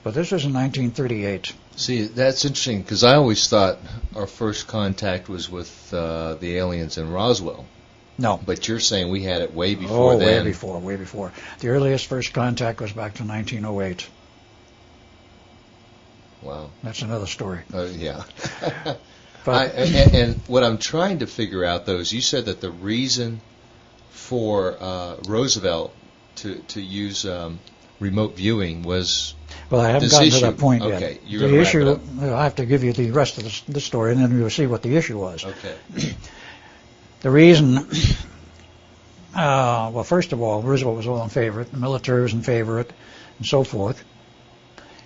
But this was in 1938. See, that's interesting, because I always thought our first contact was with the aliens in Roswell. No. But you're saying we had it way before then. Way before. The earliest first contact goes back to 1908. Wow. That's another story. Yeah. But and what I'm trying to figure out, though, is you said that the reason for Roosevelt to use remote viewing was well, I haven't gotten to that point yet. Okay, you're the going to issue, wrap it up. I have to give you the rest of the story, and then you'll see what the issue was. Okay. The reason, well, first of all, Roosevelt was all in favor of it, the military was in favor of it, and so forth.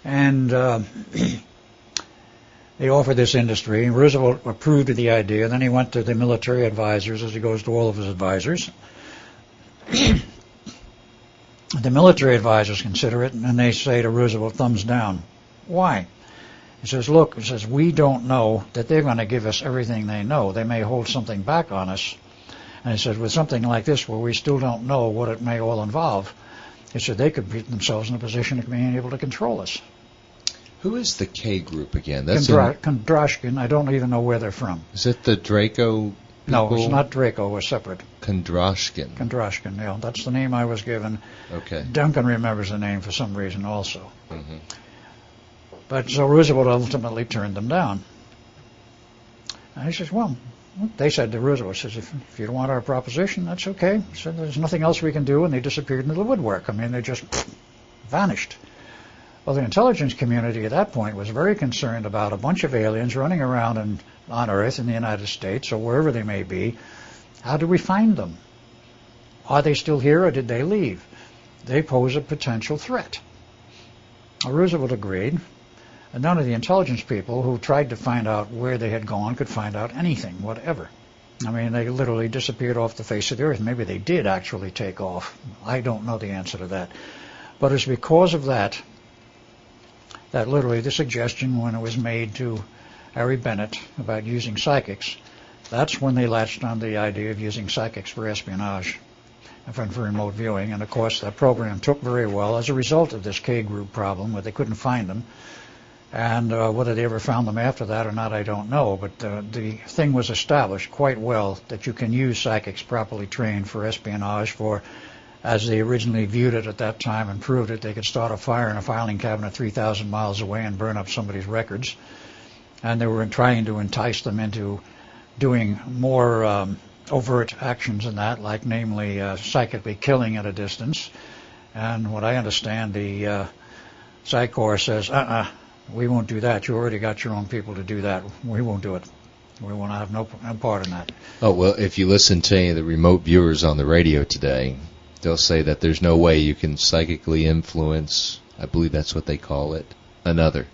And they offered this industry, and Roosevelt approved of the idea. Then he went to the military advisors, as he goes to all of his advisors. The military advisors consider it, and they say to Roosevelt, thumbs down. Why? He says, look, we don't know that they're going to give us everything they know. They may hold something back on us. And he says, with something like this where we still don't know what it may all involve, he said they could put themselves in a position of being able to control us. Who is the K group again? Kondrashkin, I don't even know where they're from. Is it the Draco people? No, it's not Draco, we're separate. Kondrashkin. Kondrashkin, yeah, that's the name I was given. Okay. Duncan remembers the name for some reason also. Mm-hmm. But so Roosevelt ultimately turned them down. And he says, well, they said to Roosevelt, says, if you don't want our proposition, that's okay. He said, there's nothing else we can do, and they disappeared into the woodwork. I mean, they just vanished. Well, the intelligence community at that point was very concerned about a bunch of aliens running around on Earth in the United States or wherever they may be. How do we find them? Are they still here or did they leave? They pose a potential threat. Well, Roosevelt agreed. And none of the intelligence people who tried to find out where they had gone could find out anything, whatever. I mean, they literally disappeared off the face of the earth. Maybe they did actually take off. I don't know the answer to that. But it's because of that literally the suggestion when it was made to Harry Bennett about using psychics, that's when they latched on the idea of using psychics for espionage and for remote viewing. And, of course, that program took very well as a result of this K group problem where they couldn't find them. And whether they ever found them after that or not, I don't know. But the thing was established quite well that you can use psychics properly trained for espionage, for, as they originally viewed it at that time and proved it, they could start a fire in a filing cabinet 3,000 miles away and burn up somebody's records. And they were trying to entice them into doing more overt actions than that, like namely psychically killing at a distance. And what I understand, the Psych Corps says, we won't do that. You already got your own people to do that. We won't do it. We want to have no part in that. Oh, well, if you listen to any of the remote viewers on the radio today, they'll say that there's no way you can psychically influence, I believe that's what they call it, another.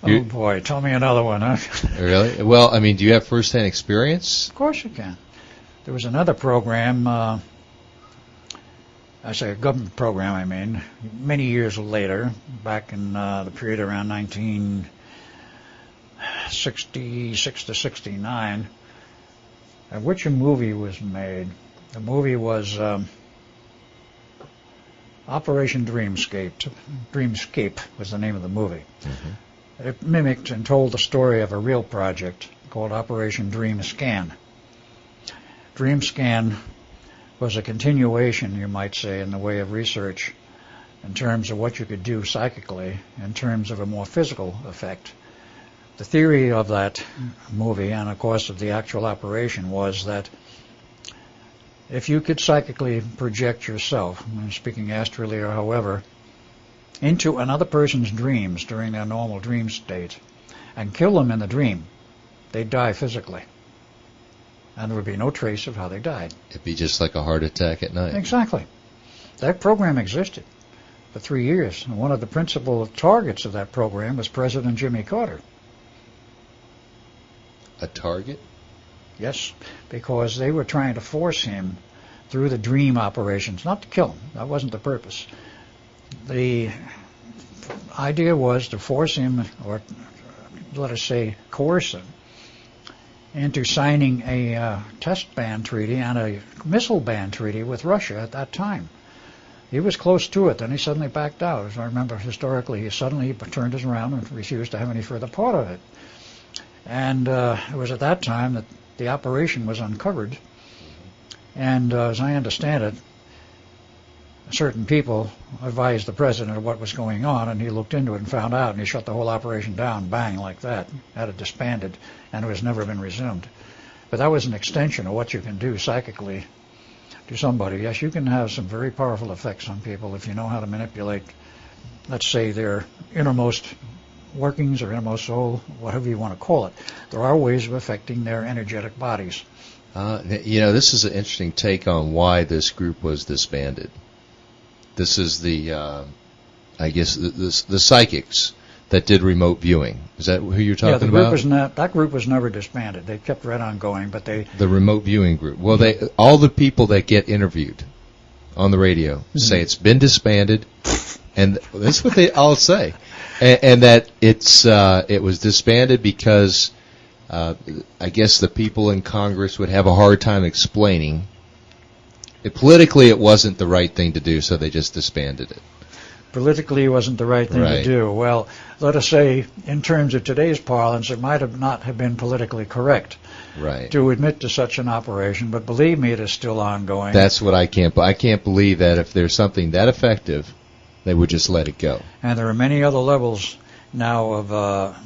Oh, boy. Tell me another one, huh? Really? Well, I mean, do you have first-hand experience? Of course you can. There was another program, I say a government program, I mean, many years later, back in the period around 1966 to 69, of which a movie was made. The movie was Operation Dreamscape. Dreamscape was the name of the movie. Mm-hmm. It mimicked and told the story of a real project called Operation Dreamscan. Dreamscan was a continuation, you might say, in the way of research in terms of what you could do psychically, in terms of a more physical effect. The theory of that movie, and of course of the actual operation, was that if you could psychically project yourself, I'm speaking astrally or however, into another person's dreams during their normal dream state and kill them in the dream, they'd die physically. And there would be no trace of how they died. It'd be just like a heart attack at night. Exactly. That program existed for 3 years. And one of the principal targets of that program was President Jimmy Carter. A target? Yes, because they were trying to force him through the dream operations, not to kill him. That wasn't the purpose. The idea was to force him, or let us say coerce him, into signing a test ban treaty and a missile ban treaty with Russia at that time. He was close to it, then he suddenly backed out. As I remember historically, he suddenly turned us around and refused to have any further part of it. And it was at that time that the operation was uncovered. And as I understand it, certain people advised the president of what was going on, and he looked into it and found out, and he shut the whole operation down, bang, like that, had it disbanded, and it has never been resumed. But that was an extension of what you can do psychically to somebody. Yes, you can have some very powerful effects on people if you know how to manipulate, let's say, their innermost workings or innermost soul, whatever you want to call it. There are ways of affecting their energetic bodies. This is an interesting take on why this group was disbanded. This is the psychics that did remote viewing. Is that who you're talking about? That group was never disbanded. They kept right on going, but the remote viewing group. Well, all the people that get interviewed on the radio say it's been disbanded, and that's what they all say, and that it was disbanded because I guess the people in Congress would have a hard time explaining. Politically, it wasn't the right thing to do, so they just disbanded it. Politically, it wasn't the right thing to do. Well, let us say, in terms of today's parlance, it might not have been politically correct to admit to such an operation, but believe me, it is still ongoing. That's what I can't believe, that if there's something that effective, they would just let it go. And there are many other levels now of,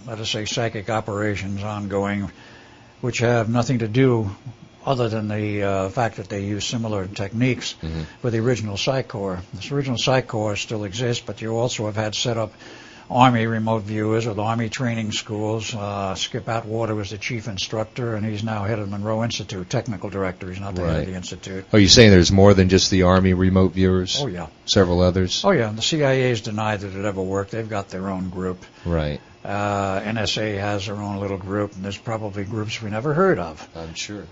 let us say, psychic operations ongoing, which have nothing to do other than the fact that they use similar techniques with the original Psych Corps. This original Psych Corps still exists, but you also have had set up Army remote viewers with Army training schools. Skip Atwater was the chief instructor, and he's now head of Monroe Institute, technical director. He's not the head of the institute. Are you saying there's more than just the Army remote viewers? Oh, yeah. Several others? Oh, yeah. The CIA's denied that it ever worked. They've got their own group. Right. NSA has their own little group, and there's probably groups we never heard of. I'm sure.